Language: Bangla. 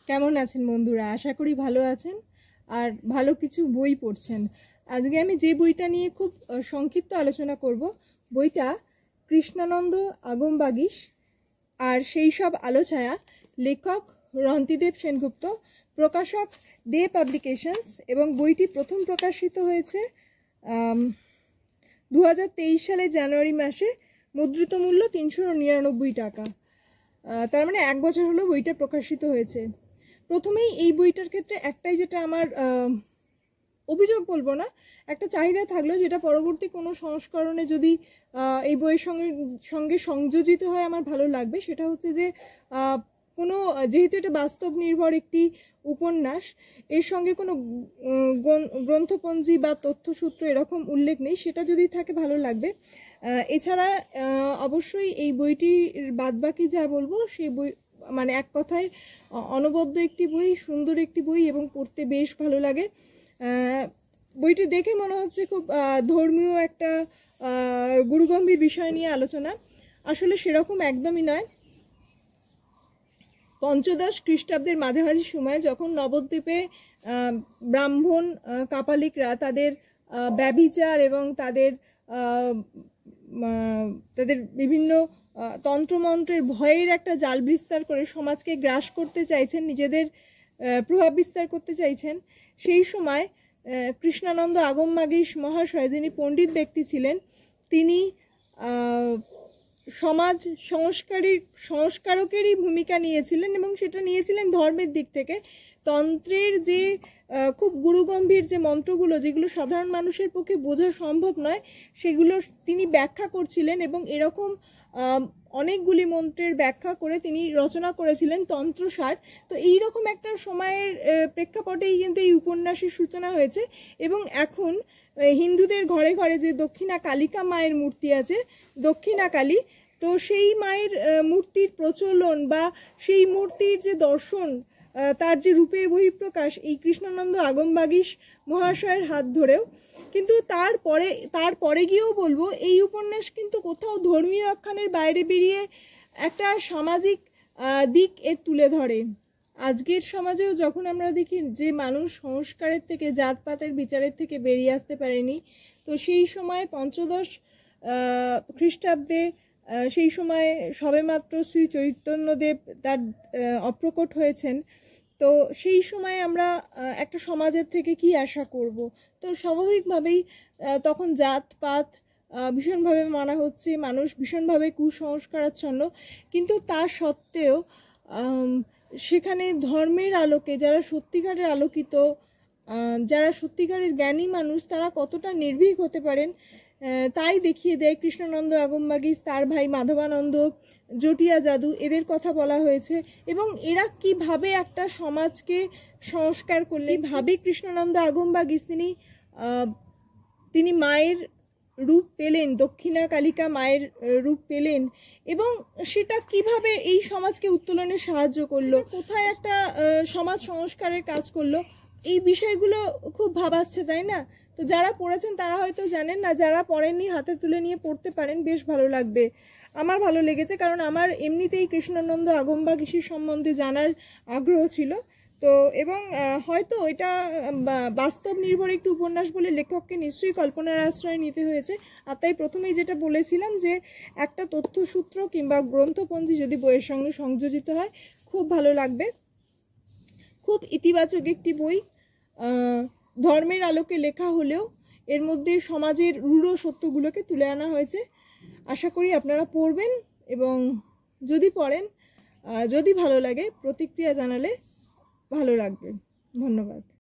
কেমন আছেন বন্ধুরা? আশা করি ভালো আছেন আর ভালো কিছু বই পড়ছেন। আজকে আমি যে বইটা নিয়ে খুব সংক্ষিপ্ত আলোচনা করব, বইটা কৃষ্ণানন্দ আগমবাগীশ আর সেই সব আলোছায়া, লেখক রন্তিদেব সেনগুপ্ত, প্রকাশক দে পাবলিকেশনস, এবং বইটি প্রথম প্রকাশিত হয়েছে 2023 সালে জানুয়ারি মাসে। মুদ্রিত মূল্য 399 টাকা। তার মানে 1 বছর হলো বইটা প্রকাশিত হয়েছে। প্রথমেই এই বইটার ক্ষেত্রে একটাই, যেটা আমার অভিযোগ বলবো না, একটা চাহিদা থাকলো, যেটা পরবর্তী কোনো সংস্করণে যদি এই বইয়ের সঙ্গে সংযোজিত হয় আমার ভালো লাগবে। সেটা হচ্ছে যে কোনো, যেহেতু এটা বাস্তব নির্ভর একটি উপন্যাস, এর সঙ্গে কোনো গ্রন্থপঞ্জি বা তথ্যসূত্র এরকম উল্লেখ নেই, সেটা যদি থাকে ভালো লাগবে। এছাড়া অবশ্যই এই বইটির বাদবাকি যা বলবো, সেই বই মানে এক কথায় অনবদ্য একটি বই, সুন্দর একটি বই এবং পড়তে বেশ ভালো লাগে। বইটি দেখে মনে হচ্ছে খুব ধর্মীয় একটা গুরুগম্ভীর বিষয় নিয়ে আলোচনা। আসলে সেরকম একদমই নয়। পঞ্চদশ খ্রিস্টাব্দের মাঝামাঝি সময়ে যখন নবদ্বীপে ব্রাহ্মণ কাপালিকরা তাদের ব্যভিচার এবং তাদের বিভিন্ন তন্ত্রমন্ত্রের ভয়ের একটা জাল বিস্তার করে সমাজকে গ্রাস করতে চাইছেন, নিজেদের প্রভাব বিস্তার করতে চাইছেন, সেই সময় কৃষ্ণানন্দ আগমবাগীশ মহাশয়, যিনি পণ্ডিত ব্যক্তি ছিলেন, তিনি সমাজ সংস্কারকেরই ভূমিকা নিয়েছিলেন, এবং সেটা নিয়েছিলেন ধর্মের দিক থেকে। তন্ত্রের যে খুব গুরুগম্ভীর যে মন্ত্রগুলো, যেগুলো সাধারণ মানুষের পক্ষে বোঝা সম্ভব নয়, সেগুলো তিনি ব্যাখ্যা করছিলেন, এবং এরকম অনেকগুলি মন্ত্রের ব্যাখ্যা করে তিনি রচনা করেছিলেন তন্ত্রসার। তো এইরকম একটা সময়ের প্রেক্ষাপটেই কিন্তু এই উপন্যাসের সূচনা হয়েছে। এবং এখন হিন্দুদের ঘরে ঘরে যে দক্ষিণা কালিকা মায়ের মূর্তি আছে, দক্ষিণা কালী, তো সেই মায়ের মূর্তির প্রচলন বা সেই মূর্তির যে দর্শন, তার যে রূপের বহিঃপ্রকাশ, এই কৃষ্ণানন্দ আগমবাগীশ মহাশয়ের হাত ধরেও। কিন্তু তারপরে গিয়েও বলবো, এই উপন্যাস কিন্তু কোথাও ধর্মীয় আখ্যানের বাইরে বেরিয়ে একটা সামাজিক দিক এর তুলে ধরে। আজকের সমাজেও যখন আমরা দেখি যে মানুষ সংস্কারের থেকে, জাতপাতের বিচারের থেকে বেরিয়ে আসতে পারেনি, তো সেই সময় পঞ্চদশ খ্রিস্টাব্দে, সেই সময় সবেমাত্র শ্রী চৈতন্যদেব তার অপ্রকট হয়েছেন, তো সেই সময় আমরা একটা সমাজের থেকে কি আশা করব? তো স্বাভাবিকভাবেই তখন জাতপাত ভীষণভাবে মানা হচ্ছে, মানুষ ভীষণভাবে কুসংস্কারাচ্ছন্ন, কিন্তু তা সত্ত্বেও সেখানে ধর্মের আলোকে যারা সত্যিকারের আলোকিত, যারা সত্যিকারের জ্ঞানী মানুষ, তারা কতটা নির্ভীক হতে পারেন, তাই দেখিয়ে দেয় কৃষ্ণানন্দ আগমবাগীশ, তার ভাই মাধবানন্দ, জটিয়া যাদু, এদের কথা বলা হয়েছে। এবং এরা কিভাবে একটা সমাজকে সংস্কার করলে, ভাবে কৃষ্ণানন্দ আগমবাগীশ তিনি মায়ের রূপ পেলেন, দক্ষিণা কালিকা মায়ের রূপ পেলেন, এবং সেটা কিভাবে এই সমাজকে উত্তোলনে সাহায্য করলো, কোথায় একটা সমাজ সংস্কারের কাজ করলো, এই বিষয়গুলো খুব ভাবাচ্ছে, তাই না? তো যারা পড়েছেন তারা হয়তো জানেন না, যারা পড়েননি হাতে তুলে নিয়ে পড়তে পারেন, বেশ ভালো লাগবে। আমার ভালো লেগেছে, কারণ আমার এমনিতেই কৃষ্ণানন্দ আগমবাগীশের সম্বন্ধে জানার আগ্রহ ছিল। তো এবং হয়তো এটা বাস্তব নির্ভর একটি উপন্যাস বলে লেখককে নিশ্চয়ই কল্পনার আশ্রয় নিতে হয়েছে। আর তাই প্রথমেই যেটা বলেছিলাম, যে একটা তথ্যসূত্র কিংবা গ্রন্থপঞ্জি যদি বইয়ের সঙ্গে সংযোজিত হয় খুব ভালো লাগবে। খুব ইতিবাচক একটি বই, ধর্মের আলোকে লেখা হলেও এর মধ্যে সমাজের রূঢ় সত্যগুলোকে তুলে আনা হয়েছে। আশা করি আপনারা পড়বেন, এবং যদি পড়েন, যদি ভালো লাগে প্রতিক্রিয়া জানালে ভালো লাগবে। ধন্যবাদ।